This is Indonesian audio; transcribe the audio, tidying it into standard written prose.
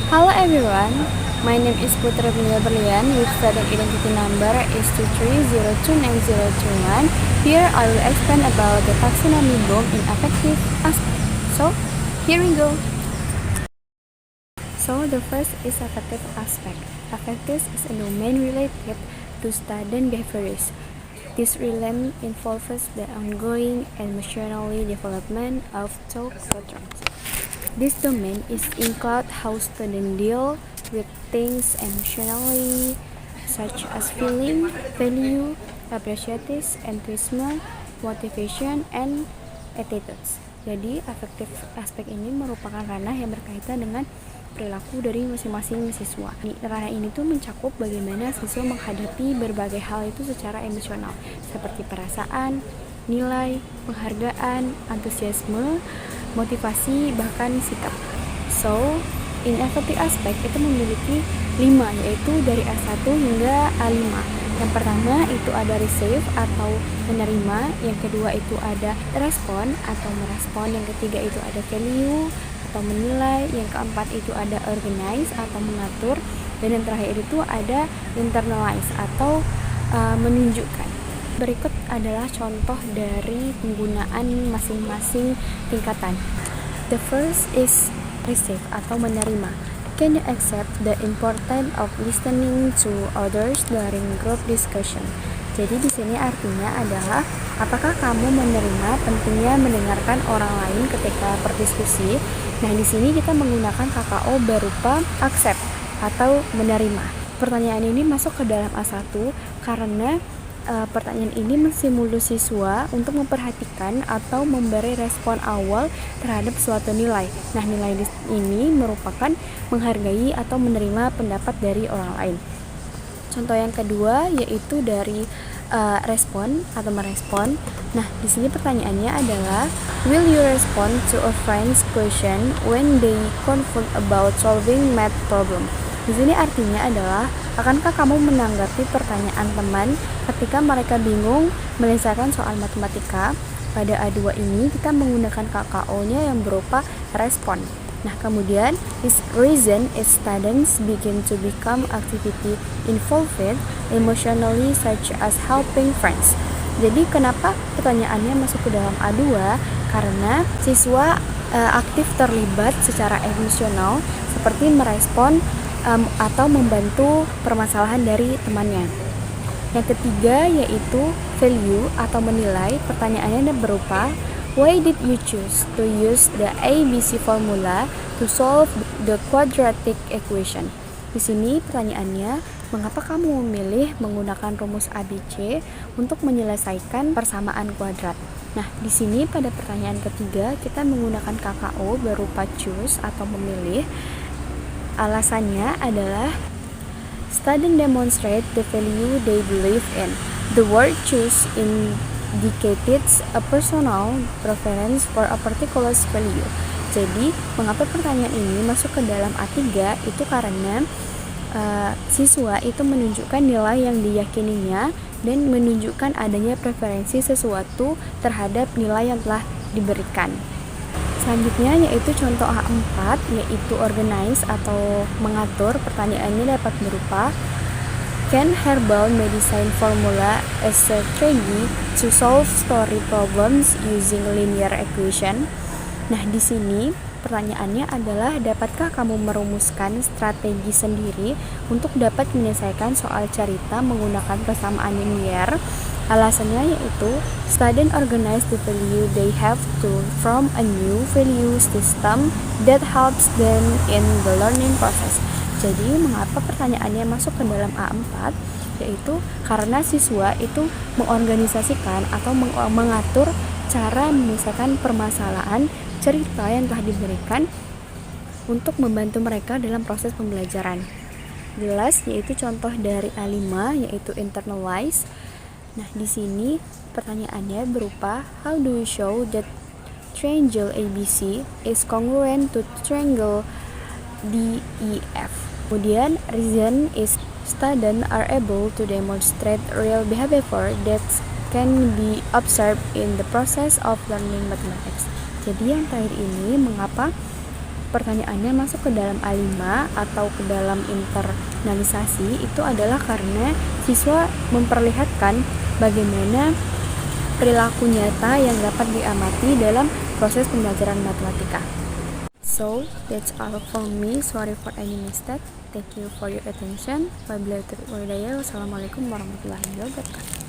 Hello everyone, my name is Putra Binda Berlian with student identity number is 2302901. Here I will explain about the taxonomy book in affective aspect. So, here we go. So, the first is affective aspect. Affective is a domain related to student behaviors. This realm involves the ongoing emotional development of two patrons. This domain is include how students deal with things emotionally, such as feeling, value, appreciation, enthusiasm, motivation, and attitudes. Jadi, affective aspek ini merupakan ranah yang berkaitan dengan perilaku dari masing-masing siswa. Ranah ini tuh mencakup bagaimana siswa menghadapi berbagai hal itu secara emosional, seperti perasaan, nilai, penghargaan, antusiasme, motivasi, bahkan sikap. So, in affective aspect itu memiliki 5, yaitu dari A1 hingga A5. Yang pertama itu ada receive atau menerima, yang kedua itu ada respon atau merespon, yang ketiga itu ada value atau menilai, yang keempat itu ada organize atau mengatur, dan yang terakhir itu ada internalize atau menunjukkan. Berikut adalah contoh dari penggunaan masing-masing tingkatan. The first is receive atau menerima. Can you accept the importance of listening to others during group discussion? Jadi di sini artinya adalah apakah kamu menerima pentingnya mendengarkan orang lain ketika berdiskusi? Nah, di sini kita menggunakan KKO berupa accept atau menerima. Pertanyaan ini masuk ke dalam A1 karena pertanyaan ini menstimulus siswa untuk memperhatikan atau memberi respon awal terhadap suatu nilai. Nah, nilai ini merupakan menghargai atau menerima pendapat dari orang lain. Contoh yang kedua yaitu dari respon atau merespon. Nah, di sini pertanyaannya adalah, will you respond to a friend's question when they confused about solving math problem? Di sini artinya adalah, akankah kamu menanggapi pertanyaan teman ketika mereka bingung menyelesaikan soal matematika? Pada A2 ini kita menggunakan KKO-nya yang berupa respon. Nah, kemudian this reason is students begin to become activity involved emotionally such as helping friends. Jadi kenapa pertanyaannya masuk ke dalam A2? Karena siswa aktif terlibat secara emosional seperti merespon atau membantu permasalahan dari temannya. Yang ketiga yaitu value atau menilai. Pertanyaannya berupa, why did you choose to use the ABC formula to solve the quadratic equation? Di sini pertanyaannya, mengapa kamu memilih menggunakan rumus ABC untuk menyelesaikan persamaan kuadrat? Nah, di sini pada pertanyaan ketiga kita menggunakan KKO berupa choose atau memilih. Alasannya adalah students demonstrate the value they believe in. The word choose indicates a personal preference for a particular value. Jadi, mengapa pertanyaan ini masuk ke dalam A3? Itu karena siswa itu menunjukkan nilai yang diyakininya dan menunjukkan adanya preferensi sesuatu terhadap nilai yang telah diberikan. Selanjutnya yaitu contoh A4, yaitu organize atau mengatur. Pertanyaannya dapat berupa, can herbal medicine formula a strategy to solve story problems using linear equation? Nah, di sini pertanyaannya adalah, dapatkah kamu merumuskan strategi sendiri untuk dapat menyelesaikan soal cerita menggunakan persamaan linear? Alasannya yaitu students organize the value they have to from a new value system that helps them in the learning process. Jadi, mengapa pertanyaannya masuk ke dalam A4? Yaitu karena siswa itu mengorganisasikan atau mengatur cara menyelesaikan permasalahan cerita yang telah diberikan untuk membantu mereka dalam proses pembelajaran. Jelas, yaitu contoh dari A5 yaitu internalize. Nah, di sini pertanyaannya berupa, how do you show that triangle ABC is congruent to triangle DEF? Kemudian reason is students are able to demonstrate real behavior that can be observed in the process of learning mathematics. Jadi yang terakhir ini, mengapa pertanyaannya masuk ke dalam A5 atau ke dalam internalisasi itu adalah karena siswa memperlihatkan bagaimana perilaku nyata yang dapat diamati dalam proses pembelajaran matematika. So, that's all from me. Sorry for any mistake. Thank you for your attention. Wassalamualaikum warahmatullahi wabarakatuh.